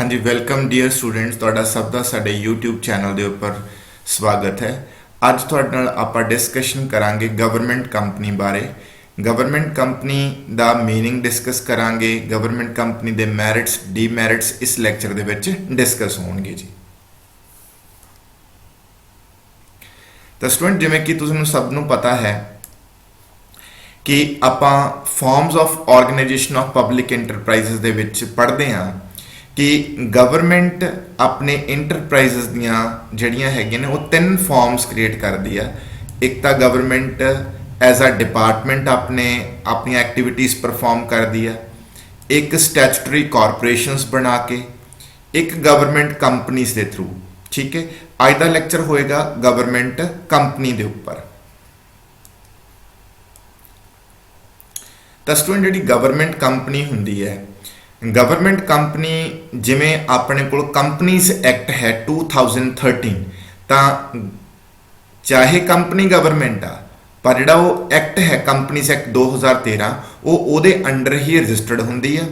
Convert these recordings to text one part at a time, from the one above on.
हाँ जी, welcome dear students, ਤੁਹਾਡਾ ਸਭ ਦਾ ਸਾਡੇ YouTube ਚੈਨਲ ਦੇ ਉੱਪਰ ਸਵਾਗਤ ਹੈ। ਅੱਜ ਤੁਹਾਡੇ ਨਾਲ ਆਪਾਂ ਡਿਸਕਸ਼ਨ ਕਰਾਂਗੇ ਗਵਰਨਮੈਂਟ ਕੰਪਨੀ ਬਾਰੇ। ਗਵਰਨਮੈਂਟ ਕੰਪਨੀ ਦਾ ਮੀਨਿੰਗ ਡਿਸਕਸ ਕਰਾਂਗੇ। ਗਵਰਨਮੈਂਟ ਕੰਪਨੀ ਦੇ ਮੈਰਿਟਸ ਡੀਮੈਰਿਟਸ ਇਸ ਲੈਕਚਰ ਦੇ ਵਿੱਚ ਡਿਸਕਸ ਹੋਣਗੇ ਜੀ। ਤਾਂ ਸਟੂਡੈਂਟ, ਜਿਵੇਂ ਕਿ ਤੁਹਾਨੂੰ ਸਭ ਨੂੰ ਪਤਾ ਹੈ ਕਿ ਆਪਾਂ farms of organisation of public enterprises ਦੇ ਵਿੱਚ ਪੜ੍ਹਦੇ ਹਾਂ कि गवर्नमेंट अपने इंटरप्राइजेस दियाँ जड़ियाँ हैगियां ने वो तीन फॉर्म्स क्रिएट करती है। एक तो गवर्नमेंट एज अ डिपार्टमेंट अपनी एक्टिविटीज़ परफॉर्म करती है, एक स्टैचुटरी कॉरपोरेशंस बना के, एक गवर्नमेंट कंपनीज के थ्रू। ठीक है, अज का लैक्चर होएगा गवर्नमेंट कंपनी के उपर। तो स्टूडेंट, जी गवर्नमेंट कंपनी होंदी है, गवर्नमेंट कंपनी जिमें अपने को कंपनीज एक्ट है 2013, तो चाहे कंपनी गवर्नमेंट आ पर जो एक्ट है कंपनीज एक्ट 2013 वो उहदे अंडर ही रजिस्टर्ड होंदी है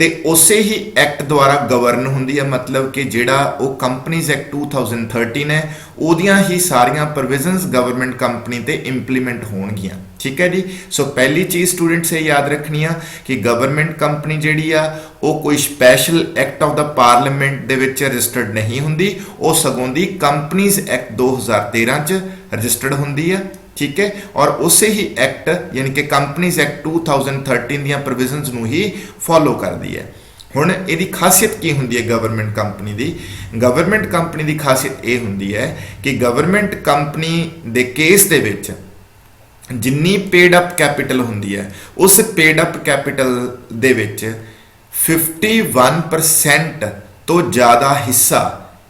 ते उसे ही एक्ट द्वारा गवर्न होंदी है। मतलब कि जिहड़ा वो कंपनीज एक्ट 2013 है उहदियां ही सारियां प्रोविजनस गवर्नमेंट कंपनी ते इंप्लीमेंट होणगियां। ठीक है जी। सो पहली चीज़ स्टूडेंट्स ये याद रखनी है कि गवर्नमेंट कंपनी जिहड़ी आ वो कोई special act of the parliament they which registered नहीं होंदी, वो सगों दी कंपनीज एक्ट 2013 च रजिस्टर्ड होंदी है। ठीक है, और उसे ही एक्ट यानी कि कंपनीज एक्ट 2013 दियां प्रोविजनस नूं ही फॉलो करती है। हुण इहदी खासियत की हुंदी है गवर्नमेंट कंपनी दी? गवर्नमेंट कंपनी दी खासियत ये हुंदी है कि गवर्नमेंट कंपनी दे केस दे विच जिन्नी पेड अप कैपिटल होंदी है उस पेड अप कैपिटल दे विच 51% तो ज़्यादा हिस्सा,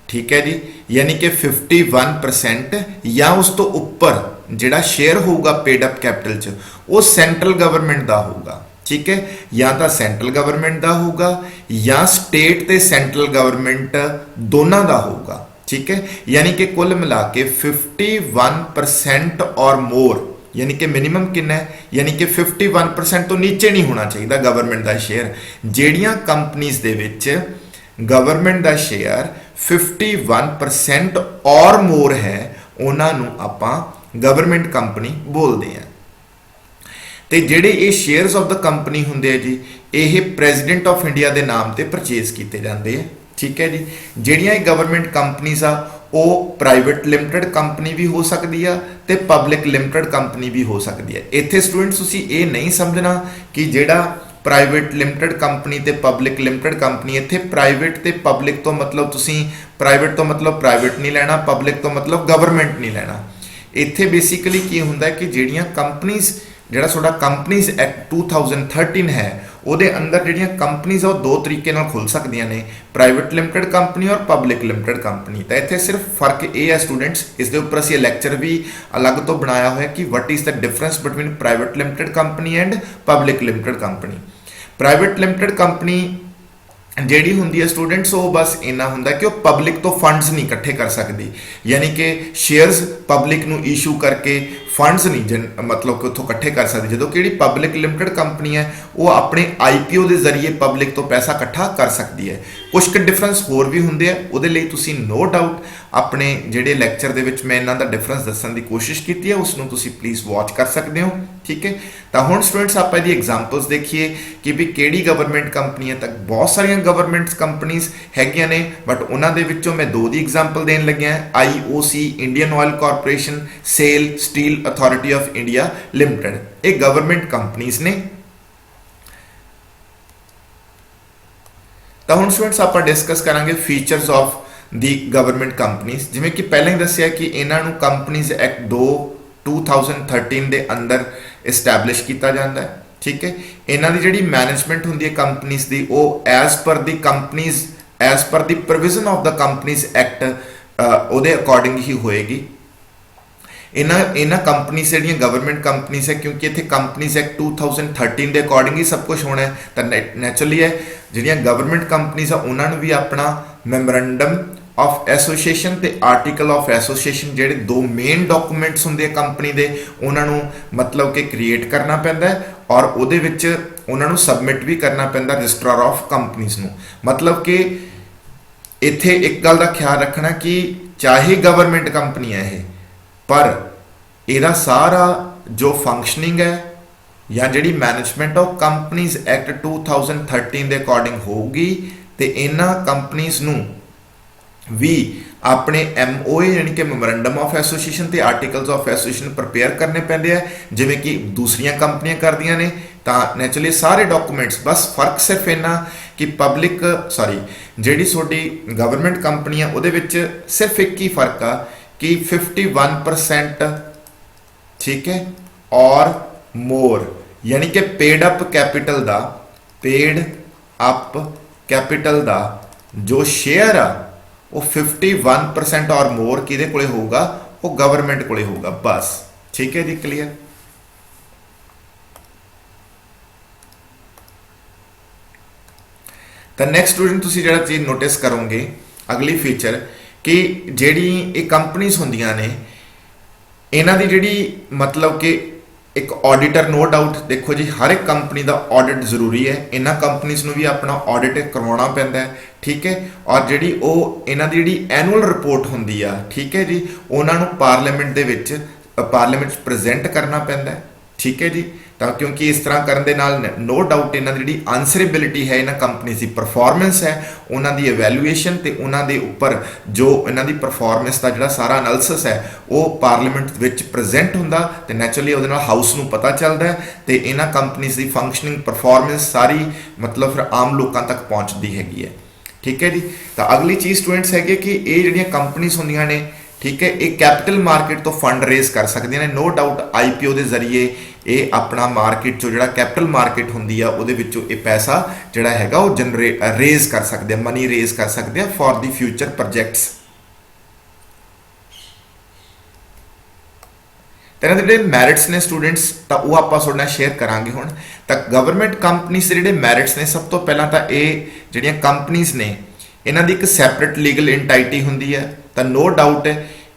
ठीक है जी, यानी कि 51% या उस तो उपर जिहड़ा शेयर होगा पेड अप कैपिटल च वो सेंट्रल गवर्नमेंट का होगा। ठीक है, या तो सेंट्रल गवर्नमेंट का होगा या स्टेट ते सेंट्रल गवर्नमेंट दोनों का होगा। ठीक है, यानी कि कुल मिला के 51% और मोर, यानी कि मिनिमम कितना है, यानी कि 51% तो नीचे नहीं होना चाहिए गवर्नमेंट का शेयर। ਜਿਹੜੀਆਂ कंपनीज ਦੇ ਵਿੱਚ गवर्नमेंट का शेयर 51% और मोर है उन्होंने ਆਪਾਂ गवर्नमेंट कंपनी बोलते हैं। तो ਜਿਹੜੇ ਇਹ शेयर्स ऑफ द कंपनी होंगे जी, ये प्रेजिडेंट ऑफ इंडिया के नाम से परचेज किए जाते हैं। ठीक है जी। ਜਿਹੜੀਆਂ ਇਹ गवर्नमेंट कंपनीज आ वो प्राइवेट लिमिटेड कंपनी भी हो सकती है तो पब्लिक लिमिटेड कंपनी भी हो सकती है। इत्थे स्टूडेंट्स तुसीं ये नहीं समझना कि जिहड़ा प्राइवेट लिमिटेड कंपनी ते पब्लिक लिमिटेड कंपनी, इत्थे प्राइवेट ते पब्लिक तो मतलब तुसीं प्राइवेट तो मतलब प्राइवेट नहीं लेना, पब्लिक तो मतलब गवर्नमेंट नहीं लेना। इत्थे बेसिकली की हुंदा है कि जिहड़ियां कंपनीज जिहड़ा तुहाडा कंपनीज एक्ट 2013 है ਉਹਦੇ अंदर ਜਿਹੜੀਆਂ कंपनीज वो दो तरीके ਨਾਲ खुल सकदियां ने, प्राइवेट लिमिटेड कंपनी और पब्लिक लिमिटेड कंपनी। तो इत्थे सिर्फ फर्क ये है स्टूडेंट्स, इस दे उपर असीं लैक्चर भी अलग तो बनाया होया कि what is the difference between private limited company and public limited company. Private limited company ਜਿਹੜੀ ਹੁੰਦੀ ਹੈ स्टूडेंट्स वो बस इन्ना ਹੁੰਦਾ कि वो पब्लिक तो फंड्स नहीं इकट्ठे कर सकती, यानी कि शेयर्स पब्लिक ਨੂੰ इशू करके फंड्स नहीं मतलब कि उतों इकट्ठे कर सकती। जो कि पब्लिक लिमिटेड कंपनी है वो अपने IPO के जरिए पब्लिक तो पैसा इकट्ठा कर सकती है। कुछ क डिफरेंस होर भी होंगे, वो नो डाउट अपने ਜਿਹੜੇ ਲੈਕਚਰ ਦੇ ਵਿੱਚ मैं इन्हों का डिफरेंस दसन की कोशिश की है, उसनों तुसीं प्लीज़ वॉच कर सकते हो। ठीक है, तो हुण स्टूडेंट्स आप इहदी एग्जाम्पल्स देखिए कि भी किहड़ी गवर्नमेंट कंपनी है। तक बहुत सारिया गवर्नमेंट कंपनीज हैगियां ने, बट उन्हां दे विच्चों मैं दो दी एग्जाम्पल देन लग्या, IOC Indian Oil Corporation, SAIL Steel Authority of India Limited, ये गवर्नमेंट कंपनीज ने। तो हुण स्टूडेंट्स आप डिस्कस करांगे features of the government companies. जिवें कि पहले ही दस्सिया कि इन्हां नूं कंपनीज एक्ट 2013 के अंदर इस्टैबलिश किया जाता है। ठीक है, इन्हां दी जिहड़ी मैनेजमेंट हुंदी है कंपनीज दी वो as per the provision of the companies act उहदे अकॉर्डिंग ही होएगी। इन्हां कंपनीज जिहड़ियां गवर्नमेंट कंपनीज है, क्योंकि इत्थे कंपनीज एक्ट 2013 के अकॉर्डिंग ही सब कुछ होना है, तो नैचुरली है जिहड़ियां गवर्नमेंट कंपनीज आ उन्हां नूं भी अपना मैमोरेंडम ऑफ एसोसीएशन ते आर्टिकल ऑफ एसोसीएशन जिहड़े दो मेन डॉकूमेंट्स होंदे कंपनी दे उन्होंने मतलब कि क्रिएट करना पैंदा है और उहदे विच उन्होंने सबमिट भी करना पैंदा रजिस्ट्रार ऑफ कंपनीज नूं। मतलब कि ਇੱਥੇ ਇੱਕ ਗੱਲ ਦਾ ਖਿਆਲ ਰੱਖਣਾ ਕਿ ਚਾਹੇ ਗਵਰਨਮੈਂਟ ਕੰਪਨੀ ਹੈ ਇਹ, ਪਰ ਇਹਦਾ ਸਾਰਾ ਜੋ ਫੰਕਸ਼ਨਿੰਗ ਹੈ ਜਾਂ ਜਿਹੜੀ ਮੈਨੇਜਮੈਂਟ ਉਹ ਕੰਪਨੀਜ਼ ਐਕਟ 2013 ਦੇ ਅਕੋਰਡਿੰਗ ਹੋਊਗੀ, ਤੇ ਇਹਨਾਂ ਕੰਪਨੀਜ਼ ਨੂੰ ਵੀ ਆਪਣੇ MOA ਯਾਨੀ ਕਿ ਮੈਮੋਰੈਂਡਮ ਆਫ ਐਸੋਸੀਏਸ਼ਨ ਤੇ ਆਰਟੀਕਲਸ ਆਫ ਐਸੋਸੀਏਸ਼ਨ ਪ੍ਰਪੇਅਰ ਕਰਨੇ ਪੈਂਦੇ ਆ, ਜਿਵੇਂ ਕਿ ਦੂਸਰੀਆਂ ਕੰਪਨੀਆਂ ਕਰਦੀਆਂ ਨੇ। ਤਾਂ ਨੈਚੁਰਲੀ ਸਾਰੇ ਡਾਕੂਮੈਂਟਸ, ਬਸ ਫਰਕ ਸਿਰਫ ਇੰਨਾ ਕਿ ਜਿਹੜੀ ਤੁਹਾਡੀ ਗਵਰਨਮੈਂਟ ਕੰਪਨੀ ਆ ਉਹਦੇ ਵਿੱਚ ਸਿਰਫ ਇੱਕ ਹੀ ਫਰਕ ਆ ਕਿ 51% ਠੀਕ ਹੈ ਔਰ ਮੋਰ, ਯਾਨੀ ਕਿ ਪੇਡ ਅਪ ਕੈਪੀਟਲ ਦਾ ਜੋ ਸ਼ੇਅਰ ਆ ਉਹ 51% ਔਰ ਮੋਰ ਕਿਹਦੇ ਕੋਲੇ ਹੋਊਗਾ, ਉਹ ਗਵਰਨਮੈਂਟ ਕੋਲੇ ਹੋਊਗਾ ਬਸ। ਠੀਕ ਹੈ ਜੀ, ਕਲੀਅਰ। ਤਾਂ ਨੈਕਸਟ ਸਟੂਡੈਂਟ ਤੁਸੀਂ ਜਿਹੜਾ ਚੀਜ਼ ਨੋਟਿਸ ਕਰੋਗੇ ਅਗਲੀ ਫੀਚਰ ਕਿ ਜਿਹੜੀ ਇਹ ਕੰਪਨੀਜ਼ ਹੁੰਦੀਆਂ ਨੇ ਇਹਨਾਂ ਦੀ ਜਿਹੜੀ ਮਤਲਬ ਕਿ ਇੱਕ ਆਡੀਟਰ, ਨੋ ਡਾਊਟ ਦੇਖੋ ਜੀ ਹਰ ਇੱਕ ਕੰਪਨੀ ਦਾ ਆਡਿਟ ਜ਼ਰੂਰੀ ਹੈ, ਇਹਨਾਂ ਕੰਪਨੀਜ਼ ਨੂੰ ਵੀ ਆਪਣਾ ਆਡਿਟ ਕਰਵਾਉਣਾ ਪੈਂਦਾ ਹੈ। ਠੀਕ ਹੈ, ਔਰ ਜਿਹੜੀ ਉਹ ਇਹਨਾਂ ਦੀ ਜਿਹੜੀ ਐਨੂਅਲ ਰਿਪੋਰਟ ਹੁੰਦੀ ਆ, ਠੀਕ ਹੈ ਜੀ, ਉਹਨਾਂ ਨੂੰ ਪਾਰਲੀਮੈਂਟ 'ਚ ਪ੍ਰੈਜ਼ੈਂਟ ਕਰਨਾ ਪੈਂਦਾ ਹੈ। ਠੀਕ ਹੈ ਜੀ, ਤਾਂ ਕਿਉਂਕਿ ਇਸ ਤਰ੍ਹਾਂ ਕਰਨ ਦੇ ਨਾਲ ਨੋ ਡਾਊਟ ਇਹਨਾਂ ਦੀ ਜਿਹੜੀ ਆਨਸਰੇਬਿਲਿਟੀ ਹੈ, ਇਹਨਾਂ ਕੰਪਨੀਜ਼ ਦੀ ਪਰਫਾਰਮੈਂਸ ਹੈ, ਉਹਨਾਂ ਦੀ ਇਵੈਲੂਏਸ਼ਨ ਤੇ ਉਹਨਾਂ ਦੇ ਉੱਪਰ ਜੋ ਇਹਨਾਂ ਦੀ ਪਰਫਾਰਮੈਂਸ ਦਾ ਜਿਹੜਾ ਸਾਰਾ ਐਨਾਲਿਸਿਸ ਹੈ ਉਹ ਪਾਰਲੀਮੈਂਟ ਵਿੱਚ ਪ੍ਰੈਜ਼ੈਂਟ ਹੁੰਦਾ, ਤੇ ਨੈਚੁਰਲੀ ਉਹਦੇ ਨਾਲ ਹਾਊਸ ਨੂੰ ਪਤਾ ਚੱਲਦਾ ਤੇ ਇਹਨਾਂ ਕੰਪਨੀਜ਼ ਦੀ ਫੰਕਸ਼ਨਿੰਗ ਪਰਫਾਰਮੈਂਸ ਸਾਰੀ ਮਤਲਬ ਫਿਰ ਆਮ ਲੋਕਾਂ ਤੱਕ ਪਹੁੰਚਦੀ ਹੈਗੀ ਹੈ। ਠੀਕ ਹੈ ਜੀ, ਤਾਂ ਅਗਲੀ ਚੀਜ਼ ਸਟੂਡੈਂਟਸ ਹੈਗੀ ਕਿ ਇਹ ਜਿਹੜੀਆਂ ਕੰਪਨੀਜ਼ ਹੁੰਦੀਆਂ ਨੇ, ਠੀਕ ਹੈ, ਇਹ ਕੈਪੀਟਲ ਮਾਰਕੀਟ ਤੋਂ ਫੰਡ ਰੇਜ਼ ਕਰ ਸਕਦੀਆਂ ਨੇ। ਨੋ ਡਾਊਟ IPO ਦੇ ਜ਼ਰੀਏ ਇਹ ਆਪਣਾ ਮਾਰਕੀਟ ਚੋਂ ਜਿਹੜਾ ਕੈਪੀਟਲ ਮਾਰਕੀਟ ਹੁੰਦੀ ਆ ਉਹਦੇ ਵਿੱਚੋਂ ਇਹ ਪੈਸਾ ਜਿਹੜਾ ਹੈਗਾ ਉਹ ਰੇਜ਼ ਕਰ ਸਕਦੇ ਆ, ਮਨੀ ਰੇਜ਼ ਕਰ ਸਕਦੇ ਆ ਫॉर ਦੀ ਫਿਊਚਰ ਪ੍ਰੋਜੈਕਟਸ। ਤੇ ਇਹਨਾਂ ਦੇ ਜਿਹੜੇ ਮੈਰਿਟਸ ਨੇ ਸਟੂਡੈਂਟਸ, ਤਾਂ ਉਹ ਆਪਾਂ ਤੁਹਾਡੇ ਨਾਲ ਸ਼ੇਅਰ ਕਰਾਂਗੇ ਹੁਣ। ਤਾਂ ਗਵਰਨਮੈਂਟ ਕੰਪਨੀਜ਼ ਦੇ ਜਿਹੜੇ ਮੈਰਿਟਸ ਨੇ, ਸਭ ਤੋਂ ਪਹਿਲਾਂ ਤਾਂ ਇਹ ਜਿਹੜੀਆਂ ਕੰਪਨੀਜ਼ ਨੇ ਇਹਨਾਂ ਦੀ ਇੱਕ ਸੈਪਰੇਟ ਲੀਗਲ ਐਂਟੀਟੀ ਹੁੰਦੀ ਹੈ। ਤਾਂ ਨੋ ਡਾਊਟ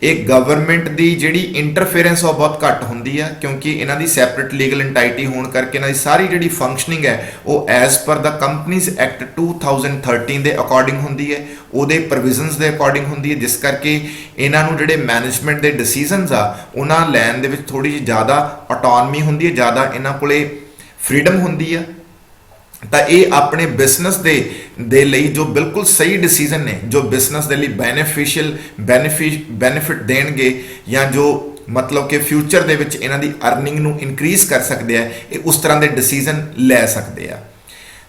ਇਹ ਗਵਰਨਮੈਂਟ ਦੀ ਜਿਹੜੀ ਇੰਟਰਫੇਰੈਂਸ ਉਹ ਬਹੁਤ ਘੱਟ ਹੁੰਦੀ ਆ, ਕਿਉਂਕਿ ਇਹਨਾਂ ਦੀ ਸੈਪਰੇਟ ਲੀਗਲ ਐਂਟੀਟੀ ਹੋਣ ਕਰਕੇ ਇਹਨਾਂ ਦੀ ਸਾਰੀ ਜਿਹੜੀ ਫੰਕਸ਼ਨਿੰਗ ਹੈ ਉਹ ਐਜ਼ ਪਰ ਦਾ ਕੰਪਨੀਜ਼ ਐਕਟ 2013 ਦੇ ਅਕੋਰਡਿੰਗ ਹੁੰਦੀ ਹੈ, ਉਹਦੇ ਪ੍ਰੋਵੀਜ਼ਨਸ ਦੇ ਅਕੋਰਡਿੰਗ ਹੁੰਦੀ ਹੈ, ਜਿਸ ਕਰਕੇ ਇਹਨਾਂ ਨੂੰ ਜਿਹੜੇ ਮੈਨੇਜਮੈਂਟ ਦੇ ਡਿਸੀਜਨਸ ਆ ਉਹਨਾਂ ਲੈਣ ਦੇ ਵਿੱਚ ਥੋੜੀ ਜਿਹੀ ਜ਼ਿਆਦਾ ਆਟੋਨਮੀ ਹੁੰਦੀ ਹੈ, ਜ਼ਿਆਦਾ ਇਹਨਾਂ ਕੋਲੇ ਫਰੀडम ਹੁੰਦੀ ਆ। ਤਾਂ ਇਹ ਆਪਣੇ ਬਿਜ਼ਨਸ ਦੇ ਲਈ ਜੋ ਬਿਲਕੁਲ ਸਹੀ ਡਿਸੀਜਨ ਨੇ, ਜੋ ਬਿਜ਼ਨਸ ਦੇ ਲਈ ਬੈਨੀਫਿਟ ਦੇਣਗੇ ਜਾਂ ਜੋ ਮਤਲਬ ਕਿ ਫਿਊਚਰ ਦੇ ਵਿੱਚ ਇਹਨਾਂ ਦੀ ਅਰਨਿੰਗ ਨੂੰ ਇਨਕਰੀਜ਼ ਕਰ ਸਕਦੇ ਆ, ਇਹ ਉਸ ਤਰ੍ਹਾਂ ਦੇ ਡਿਸੀਜਨ ਲੈ ਸਕਦੇ ਆ।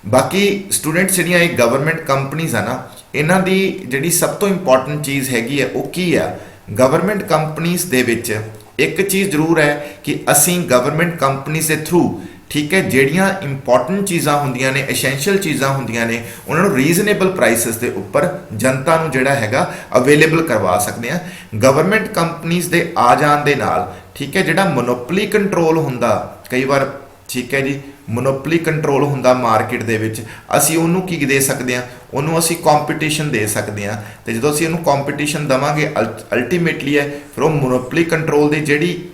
ਬਾਕੀ ਸਟੂਡੈਂਟਸ ਜਿਹੜੀਆਂ ਇਹ ਗਵਰਨਮੈਂਟ ਕੰਪਨੀਜ਼ ਆ ਨਾ, ਇਹਨਾਂ ਦੀ ਜਿਹੜੀ ਸਭ ਤੋਂ ਇੰਪੋਰਟੈਂਟ ਚੀਜ਼ ਹੈਗੀ ਆ ਉਹ ਕੀ ਆ, ਗਵਰਨਮੈਂਟ ਕੰਪਨੀਜ਼ ਦੇ ਵਿੱਚ ਇੱਕ ਚੀਜ਼ ਜ਼ਰੂਰ ਹੈ ਕਿ ਅਸੀਂ ਗਵਰਨਮੈਂਟ ਕੰਪਨੀਜ਼ ਦੇ ਥਰੂ, ਠੀਕ ਹੈ, ਜਿਹੜੀਆਂ ਇੰਪੋਰਟੈਂਟ ਚੀਜ਼ਾਂ ਹੁੰਦੀਆਂ ਨੇ, ਐਸੈਂਸ਼ੀਅਲ ਚੀਜ਼ਾਂ ਹੁੰਦੀਆਂ ਨੇ, ਉਹਨਾਂ ਨੂੰ ਰੀਜ਼ਨੇਬਲ ਪ੍ਰਾਈਸਿਸ ਦੇ ਉੱਪਰ ਜਨਤਾ ਨੂੰ ਜਿਹੜਾ ਹੈਗਾ ਅਵੇਲੇਬਲ ਕਰਵਾ ਸਕਦੇ ਆ। ਗਵਰਨਮੈਂਟ ਕੰਪਨੀਜ਼ ਦੇ ਆ ਜਾਣ ਦੇ ਨਾਲ, ਠੀਕ ਹੈ, ਜਿਹੜਾ ਮੋਨੋਪੋਲੀ ਕੰਟਰੋਲ ਹੁੰਦਾ ਕਈ ਵਾਰ, ਠੀਕ ਹੈ ਜੀ, ਮੋਨੋਪੋਲੀ ਕੰਟਰੋਲ ਹੁੰਦਾ ਮਾਰਕੀਟ ਦੇ ਵਿੱਚ, ਅਸੀਂ ਉਹਨੂੰ ਕੀ ਦੇ ਸਕਦੇ ਹਾਂ, ਉਹਨੂੰ ਅਸੀਂ ਕੰਪੀਟੀਸ਼ਨ ਦੇ ਸਕਦੇ ਹਾਂ। ਤੇ ਜਦੋਂ ਅਸੀਂ ਉਹਨੂੰ ਕੰਪੀਟੀਸ਼ਨ ਦੇਵਾਂਗੇ ਅਲਟੀਮੇਟਲੀ ਹੈ ਫਿਰ ਉਹ ਮੋਨੋਪੋਲੀ ਕੰਟਰੋਲ ਦੀ ਜਿਹੜੀ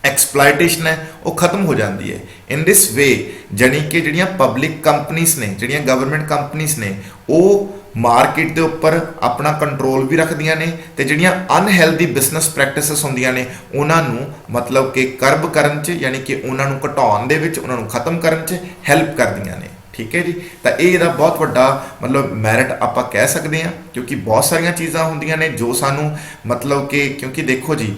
ਐਕਸਪਲਾਈਟੇਸ਼ਨ ਹੈ ਉਹ ਖਤਮ ਹੋ ਜਾਂਦੀ ਹੈ। ਇਨ ਦਿਸ ਵੇ ਜਾਣੀ ਕਿ ਜਿਹੜੀਆਂ ਪਬਲਿਕ ਕੰਪਨੀਜ਼ ਨੇ, ਜਿਹੜੀਆਂ ਗਵਰਨਮੈਂਟ ਕੰਪਨੀਜ਼ ਨੇ, ਉਹ ਮਾਰਕੀਟ ਦੇ ਉੱਪਰ ਆਪਣਾ ਕੰਟਰੋਲ ਵੀ ਰੱਖਦੀਆਂ ਨੇ, ਤੇ ਜਿਹੜੀਆਂ ਅਨਹੈਲਦੀ ਬਿਜ਼ਨਸ ਪ੍ਰੈਕਟਿਸਿਸ ਹੁੰਦੀਆਂ ਨੇ ਉਹਨਾਂ ਨੂੰ ਮਤਲਬ ਕਿ ਕਰਬ ਕਰਨ 'ਚ, ਯਾਨੀ ਕਿ ਉਹਨਾਂ ਨੂੰ ਘਟਾਉਣ ਦੇ ਵਿੱਚ, ਉਹਨਾਂ ਨੂੰ ਖਤਮ ਕਰਨ 'ਚ ਹੈਲਪ ਕਰਦੀਆਂ ਨੇ। ਠੀਕ ਹੈ ਜੀ, ਤਾਂ ਇਹ ਇਹਦਾ ਬਹੁਤ ਵੱਡਾ ਮਤਲਬ ਮੈਰਿਟ ਆਪਾਂ ਕਹਿ ਸਕਦੇ ਹਾਂ, ਕਿਉਂਕਿ ਬਹੁਤ ਸਾਰੀਆਂ ਚੀਜ਼ਾਂ ਹੁੰਦੀਆਂ ਨੇ ਜੋ ਸਾਨੂੰ ਮਤਲਬ ਕਿ, ਕਿਉਂਕਿ ਦੇਖੋ ਜੀ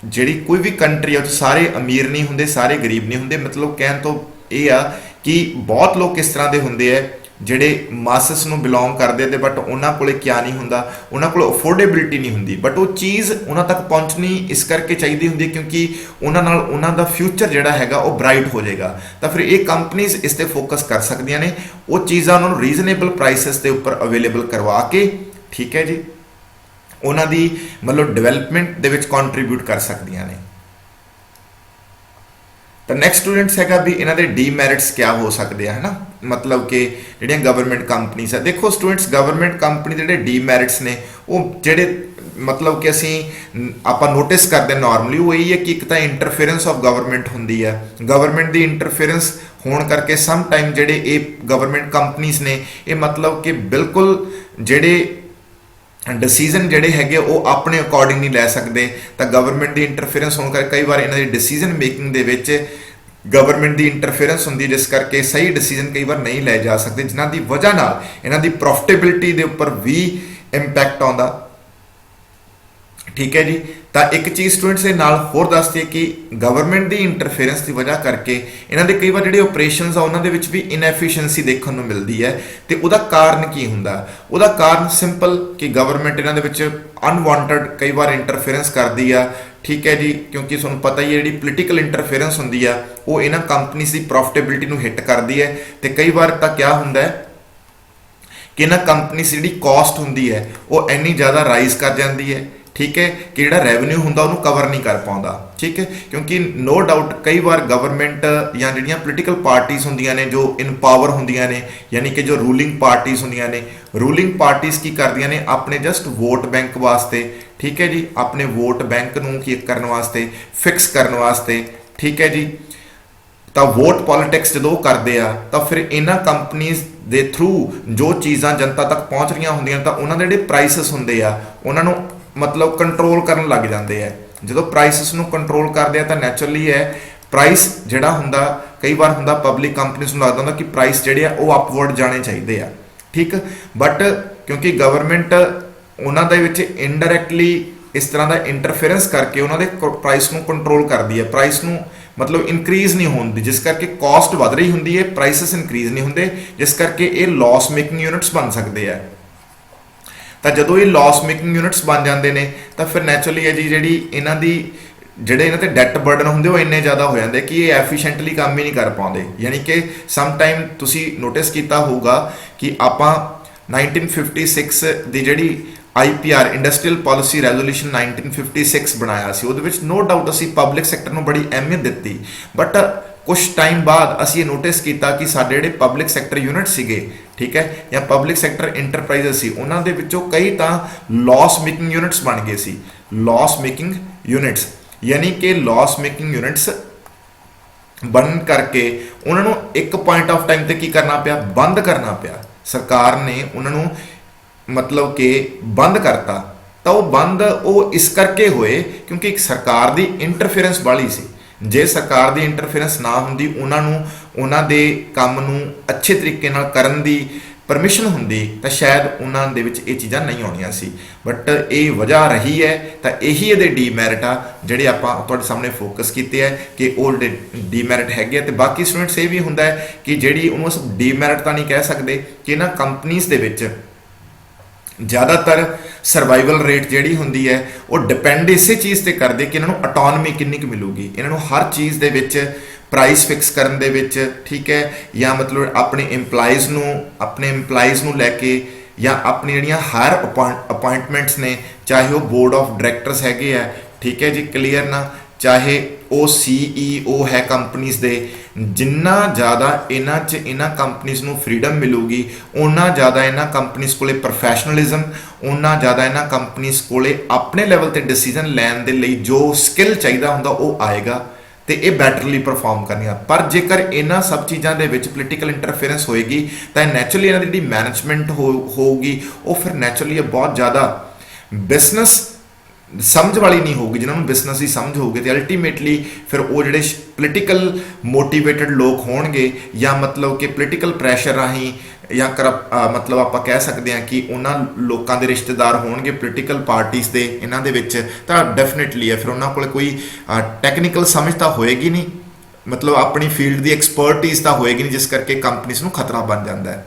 ਜਿਹੜੀ ਕੋਈ ਵੀ ਕੰਟਰੀ ਆ ਉਹ ਸਾਰੇ ਅਮੀਰ ਨਹੀਂ ਹੁੰਦੇ, ਸਾਰੇ ਗਰੀਬ ਨਹੀਂ ਹੁੰਦੇ। ਮਤਲਬ ਕਹਿਣ ਤੋਂ ਇਹ ਆ ਕਿ ਬਹੁਤ ਲੋਕ ਇਸ ਤਰ੍ਹਾਂ ਦੇ ਹੁੰਦੇ ਆ ਜਿਹੜੇ ਮਾਸਸ ਨੂੰ ਬਿਲੋਂਗ ਕਰਦੇ ਤੇ ਬਟ ਉਹਨਾਂ ਕੋਲੇ ਕਿਆ ਨਹੀਂ ਹੁੰਦਾ, ਉਹਨਾਂ ਕੋਲ ਅਫੋਰਡੇਬਿਲਿਟੀ ਨਹੀਂ ਹੁੰਦੀ, ਬਟ ਉਹ ਚੀਜ਼ ਉਹਨਾਂ ਤੱਕ ਪਹੁੰਚਣੀ ਇਸ ਕਰਕੇ ਚਾਹੀਦੀ ਹੁੰਦੀ ਕਿਉਂਕਿ ਉਹਨਾਂ ਨਾਲ ਉਹਨਾਂ ਦਾ ਫਿਊਚਰ ਜਿਹੜਾ ਹੈਗਾ ਉਹ ਬ੍ਰਾਈਟ ਹੋ ਜਾਏਗਾ। ਤਾਂ ਫਿਰ ਇਹ ਕੰਪਨੀਜ਼ ਇਸ ਤੇ ਫੋਕਸ ਕਰ ਸਕਦੀਆਂ ਨੇ, ਉਹ ਚੀਜ਼ਾਂ ਉਹਨਾਂ ਨੂੰ ਰੀਜ਼ਨੇਬਲ ਪ੍ਰਾਈਸਿਸ ਦੇ ਉੱਪਰ ਅਵੇਲੇਬਲ ਕਰਵਾ ਕੇ, ਠੀਕ ਹੈ ਜੀ, ਉਹਨਾਂ ਦੀ ਮਤਲਬ ਡਿਵੈਲਪਮੈਂਟ ਦੇ ਵਿੱਚ ਕੰਟਰੀਬਿਊਟ ਕਰ ਸਕਦੀਆਂ ਨੇ। ਤਾਂ ਨੈਕਸਟ ਸਟੂਡੈਂਟਸ ਹੈਗਾ ਵੀ ਇਹਨਾਂ ਦੇ ਡੀਮੈਰਿਟਸ ਕਿਆ ਹੋ ਸਕਦੇ ਆ, ਹੈ ਨਾ, ਮਤਲਬ ਕਿ ਜਿਹੜੀਆਂ ਗਵਰਨਮੈਂਟ ਕੰਪਨੀਜ਼ ਆ। ਦੇਖੋ ਸਟੂਡੈਂਟਸ, ਗਵਰਨਮੈਂਟ ਕੰਪਨੀ ਦੇ ਜਿਹੜੇ ਡੀਮੈਰਿਟਸ ਨੇ ਉਹ ਜਿਹੜੇ मतलब कि ਅਸੀਂ ਆਪਾਂ ਨੋਟਿਸ ਕਰਦੇ ਨਾਰਮਲੀ ਉਹ ਇਹੀ ਹੈ ਕਿ ਇੱਕ ਤਾਂ ਇੰਟਰਫੇਰੈਂਸ ਆਫ ਗਵਰਨਮੈਂਟ ਹੁੰਦੀ ਹੈ, ਗਵਰਨਮੈਂਟ ਦੀ ਇੰਟਰਫੇਰੈਂਸ ਹੋਣ ਕਰਕੇ ਸਮ ਟਾਈਮ ਜਿਹੜੇ ਇਹ ਗਵਰਨਮੈਂਟ ਕੰਪਨੀਜ਼ ਨੇ ਇਹ मतलब कि ਬਿਲਕੁਲ ਜਿਹੜੇ ਡਿਸੀਜ਼ਨ ਜਿਹੜੇ ਹੈਗੇ ਉਹ ਆਪਣੇ ਅਕੋਰਡਿੰਗ ਨਹੀਂ ਲੈ ਸਕਦੇ, ਤਾਂ ਗਵਰਨਮੈਂਟ ਦੀ ਇੰਟਰਫੇਰੈਂਸ ਹੋਣ ਕਰਕੇ ਕਈ ਵਾਰ ਇਹਨਾਂ ਦੀ ਡਿਸੀਜ਼ਨ ਮੇਕਿੰਗ ਦੇ ਵਿੱਚ ਗਵਰਨਮੈਂਟ ਦੀ ਇੰਟਰਫੇਰੈਂਸ ਹੁੰਦੀ, ਜਿਸ ਕਰਕੇ ਸਹੀ ਡਿਸੀਜ਼ਨ ਕਈ ਵਾਰ ਨਹੀਂ ਲਏ ਜਾ ਸਕਦੇ, ਜਿਨ੍ਹਾਂ ਦੀ ਵਜ੍ਹਾ ਨਾਲ ਇਹਨਾਂ ਦੀ ਪ੍ਰੋਫਿਟੇਬਿਲਿਟੀ ਦੇ ਉੱਪਰ ਵੀ ਇੰਪੈਕਟ ਆਉਂਦਾ। ਠੀਕ ਹੈ ਜੀ। ਤਾਂ ਇੱਕ ਚੀਜ਼ ਸਟੂਡੈਂਟਸ ਦੇ ਨਾਲ ਹੋਰ ਦੱਸਦੀ ਹੈ ਕਿ ਗਵਰਨਮੈਂਟ ਦੀ ਇੰਟਰਫੇਰੈਂਸ ਦੀ ਵਜ੍ਹਾ ਕਰਕੇ ਇਹਨਾਂ ਦੇ ਕਈ ਵਾਰ ਜਿਹੜੇ ਆਪਰੇਸ਼ਨਸ ਆ ਉਹਨਾਂ ਦੇ ਵਿੱਚ ਵੀ ਇਨਐਫੀਸ਼ੀਐਂਸੀ ਦੇਖਣ ਨੂੰ ਮਿਲਦੀ ਹੈ। ਤੇ ਉਹਦਾ ਕਾਰਨ ਕੀ ਹੁੰਦਾ? ਉਹਦਾ ਕਾਰਨ ਸਿੰਪਲ ਕਿ ਗਵਰਨਮੈਂਟ ਇਹਨਾਂ ਦੇ ਵਿੱਚ ਅਨਵਾਂਟਡ ਕਈ ਵਾਰ ਇੰਟਰਫੇਰੈਂਸ ਕਰਦੀ ਆ। ਠੀਕ ਹੈ ਜੀ, ਕਿਉਂਕਿ ਤੁਹਾਨੂੰ ਪਤਾ ਹੀ ਹੈ ਜਿਹੜੀ ਪੋਲੀਟੀਕਲ ਇੰਟਰਫੇਰੈਂਸ ਹੁੰਦੀ ਆ ਉਹ ਇਹਨਾਂ ਕੰਪਨੀਜ਼ ਦੀ ਪ੍ਰੋਫਿਟੇਬਿਲਿਟੀ ਨੂੰ ਹਿੱਟ ਕਰਦੀ ਹੈ। ਤੇ ਕਈ ਵਾਰ ਤਾਂ ਕਿਆ ਹੁੰਦਾ ਹੈ ਕਿ ਇਹਨਾਂ ਕੰਪਨੀਜ਼ ਦੀ ਜਿਹੜੀ ਕਾਸਟ ਹੁੰਦੀ ਹੈ ਉਹ ਇੰਨੀ ਜ਼ਿਆਦਾ ਰਾਈਜ਼ ਕਰ ਜਾਂਦੀ ਹੈ। ਠੀਕ ਹੈ, ਕਿ ਜਿਹੜਾ ਰੈਵਨਿਊ ਹੁੰਦਾ ਉਹਨੂੰ ਕਵਰ ਨਹੀਂ ਕਰ ਪਾਉਂਦਾ। ਠੀਕ ਹੈ, ਕਿਉਂਕਿ ਨੋ ਡਾਊਟ ਕਈ ਵਾਰ ਗਵਰਨਮੈਂਟ ਜਾਂ ਜਿਹੜੀਆਂ ਪੋਲੀਟੀਕਲ ਪਾਰਟੀਆਂ ਹੁੰਦੀਆਂ ਨੇ ਜੋ ਇਨ ਪਾਵਰ ਹੁੰਦੀਆਂ ਨੇ, ਯਾਨੀ ਕਿ ਜੋ ਰੂਲਿੰਗ ਪਾਰਟੀਆਂ ਹੁੰਦੀਆਂ ਨੇ, ਰੂਲਿੰਗ ਪਾਰਟੀਆਂ ਕੀ ਕਰਦੀਆਂ ਨੇ ਆਪਣੇ ਜਸਟ ਵੋਟ ਬੈਂਕ ਵਾਸਤੇ, ਠੀਕ ਹੈ ਜੀ, ਆਪਣੇ ਵੋਟ ਬੈਂਕ ਨੂੰ ਕੀ ਕਰਨ ਵਾਸਤੇ, ਫਿਕਸ ਕਰਨ ਵਾਸਤੇ, ਠੀਕ ਹੈ ਜੀ, ਤਾਂ ਵੋਟ ਪੋਲਿਟਿਕਸ ਜਦੋਂ ਕਰਦੇ ਆ ਤਾਂ ਫਿਰ ਇਹਨਾਂ ਕੰਪਨੀਜ਼ ਦੇ ਥਰੂ ਜੋ ਚੀਜ਼ਾਂ ਜਨਤਾ ਤੱਕ ਪਹੁੰਚ ਰਹੀਆਂ ਹੁੰਦੀਆਂ ਤਾਂ ਉਹਨਾਂ ਦੇ ਜਿਹੜੇ ਪ੍ਰਾਈਸਸ ਹੁੰਦੇ ਆ ਉਹਨਾਂ ਨੂੰ मतलब कंट्रोल ਕਰਨ ਲੱਗ ਜਾਂਦੇ ਆ। ਜਦੋਂ ਪ੍ਰਾਈਸਸ ਨੂੰ ਕੰਟਰੋਲ ਕਰਦੇ ਆ ਤਾਂ ਨੈਚੁਰਲੀ ਹੈ ਪ੍ਰਾਈਸ ਜਿਹੜਾ ਹੁੰਦਾ ਕਈ ਵਾਰ ਹੁੰਦਾ ਪਬਲਿਕ ਕੰਪਨੀਜ਼ ਨੂੰ ਲੱਗਦਾ ਹੁੰਦਾ ਕਿ ਪ੍ਰਾਈਸ ਜਿਹੜੇ ਆ ਉਹ ਅਪਵਰਡ ਜਾਣੇ ਚਾਹੀਦੇ ਆ। ਠੀਕ, ਬਟ ਕਿਉਂਕਿ ਗਵਰਨਮੈਂਟ ਉਹਨਾਂ ਦੇ ਵਿੱਚ ਇਨਡਾਇਰੈਕਟਲੀ ਇਸ ਤਰ੍ਹਾਂ ਦਾ ਇੰਟਰਫੇਰੈਂਸ ਕਰਕੇ ਉਹਨਾਂ ਦੇ ਪ੍ਰਾਈਸ ਨੂੰ ਕੰਟਰੋਲ ਕਰਦੀ ਹੈ, ਪ੍ਰਾਈਸ ਨੂੰ मतलब ਇਨਕਰੀਜ਼ ਨਹੀਂ ਹੋਣ ਦੀ, ਜਿਸ ਕਰਕੇ ਕਾਸਟ ਵਧ ਰਹੀ ਹੁੰਦੀ ਹੈ, ਪ੍ਰਾਈਸਸ ਇਨਕਰੀਜ਼ ਨਹੀਂ ਹੁੰਦੇ, ਜਿਸ ਕਰਕੇ ਇਹ ਲਾਸ ਮੇਕਿੰਗ ਯੂਨਿਟਸ ਬਣ ਸਕਦੇ ਆ। ਤਾਂ ਜਦੋਂ ਇਹ ਲਾਸ ਮੇਕਿੰਗ ਯੂਨਿਟਸ ਬਣ ਜਾਂਦੇ ਨੇ ਤਾਂ ਫਿਰ ਨੈਚੁਰਲੀ ਹੈ ਜੀ ਜਿਹੜੀ ਇਹਨਾਂ ਦੀ ਜਿਹੜੇ ਇਹਨਾਂ ਤੇ ਡੈਟ ਬਰਡਨ ਹੁੰਦੇ ਉਹ ਇੰਨੇ ਜ਼ਿਆਦਾ ਹੋ ਜਾਂਦੇ ਕਿ ਇਹ ਐਫੀਸ਼ੀਐਂਟਲੀ ਕੰਮ ਹੀ ਨਹੀਂ ਕਰ ਪਾਉਂਦੇ। ਯਾਨੀ ਕਿ ਸਮ ਟਾਈਮ ਤੁਸੀਂ ਨੋਟਿਸ ਕੀਤਾ ਹੋਊਗਾ ਕਿ ਆਪਾਂ 1956 ਦੀ ਜਿਹੜੀ IPR ਇੰਡਸਟਰੀਅਲ ਪਾਲਿਸੀ ਰੈਜ਼ੋਲੂਸ਼ਨ 1956 ਬਣਾਇਆ ਸੀ, ਉਹਦੇ ਵਿੱਚ ਨੋ ਡਾਊਟ ਅਸੀਂ ਪਬਲਿਕ ਸੈਕਟਰ ਨੂੰ ਬੜੀ ਅਹਿਮੀਅਤ ਦਿੱਤੀ, ਬਟ ਕੁਛ ਟਾਈਮ ਬਾਅਦ ਅਸੀਂ ਇਹ ਨੋਟਿਸ ਕੀਤਾ ਕਿ ਸਾਡੇ ਜਿਹੜੇ ਪਬਲਿਕ ਸੈਕਟਰ ਯੂਨਿਟ ਸੀਗੇ, ਠੀਕ ਹੈ, ਜਾਂ ਪਬਲਿਕ ਸੈਕਟਰ ਇੰਟਰਪ੍ਰਾਈਜ਼ਸ ਸੀ, ਉਹਨਾਂ ਦੇ ਵਿੱਚੋਂ ਕਈ ਤਾਂ ਲਾਸ ਮੇਕਿੰਗ ਯੂਨਿਟਸ ਬਣ ਗਏ ਸੀ। ਲਾਸ ਮੇਕਿੰਗ ਯੂਨਿਟਸ ਯਾਨੀ ਕਿ ਲਾਸ ਮੇਕਿੰਗ ਯੂਨਿਟਸ ਬਣਨ ਕਰਕੇ ਉਹਨਾਂ ਨੂੰ ਇੱਕ ਪੁਆਇੰਟ ਆਫ ਟਾਈਮ ਤੇ ਕੀ ਕਰਨਾ ਪਿਆ? ਬੰਦ ਕਰਨਾ ਪਿਆ। ਸਰਕਾਰ ਨੇ ਉਹਨਾਂ ਨੂੰ मतलब कि बंद करता। तो वो बंद वो इस करके होए क्योंकि एक सरकार दी इंटरफेरेंस वाली सी। जे सरकार दी इंटरफेरेंस ना हुंदी उन्हां दे काम नूं अच्छे तरीके नाल करन दी परमिशन हुंदी तो शायद उन्हां दे विच ये चीज़ां नहीं आउणियां सी, बट ये वजह रही है। तो यही इहदे डीमैरिट आ जिहड़े आपां तुहाडे सामने फोकस कीते है कि वो डीमैरिट हैगे। तो बाकी स्टूडेंट्स ये भी हुंदा है कि जिहड़ी उहनूं असीं डीमैरिट तां नहीं कह सकदे कि इन्हां कंपनीज़ दे विच ज़्यादातर सर्वाइवल रेट जिहड़ी हुंदी है वो डिपेंड इसे चीज़ ते करदे कि इन्हां नूं ऑटोनमी किन्नी क मिलूगी, इन्हां नूं हर चीज़ दे विच प्राइस फिक्स करन दे विच, ठीक है, या मतलब अपने एम्पलाइज़ नूं लैके या अपनी जिहड़ियां हायर अपॉइंटमेंट्स ने, चाहे वो बोर्ड ऑफ डायरैक्टर्स हैगे आ, ठीक है जी, क्लीयर ना, चाहे वो CEO है कंपनीज़ दे, जिन्ना ज़्यादा इन्हां कंपनीज़ नूं फ्रीडम मिलूगी उन्ना ज़्यादा इन्हां कंपनीज़ कोले प्रोफैशनलिज्म, उन्ना ज़्यादा इन्हां कंपनीज़ कोले अपने लैवल ते डिसीजन लैण दे लई जो स्किल चाहिदा हुंदा वो आएगा तो ये बैटरली परफॉर्म करनी। पर जेकर इन्हां सब चीज़ों के विच पोलीटिकल इंटरफेरेंस होएगी तो नैचुरली इन्हां दी जिहड़ी मैनेजमेंट होगी वो फिर नैचुरली बहुत ज़्यादा बिजनेस समझ वाली नहीं होगी, जिन्होंने बिजनेस की समझ होगी तो अल्टीमेटली फिर वो जोड़े पोलीटिकल मोटिवेटेड लोग होणगे या मतलब कि पोलीटिकल प्रैशर राही या मतलब आप कह सकते हैं कि उन्होंने लोगों के रिश्तेदार होणगे पोलीटिकल पार्टीज़ के इन्हां दे विच, तां डेफिनेटली है फिर उन्होंने कोई टैक्नीकल समझ तो होएगी नहीं, मतलब अपनी फील्ड की एक्सपर्टीज़ तो होएगी नहीं, जिस करके कंपनीज़ नूं खतरा बन जाता है।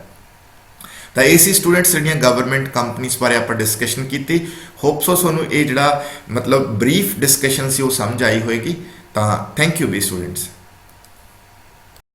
तो इसी स्टूडेंट्स जिहड़ियां गवर्नमेंट कंपनीज़ बारे आपां डिस्कशन की, होप सो तुहानूं ये जिहड़ा मतलब ब्रीफ डिस्कशन सी वो समझ आई होएगी। तो थैंक यू बी स्टूडेंट्स।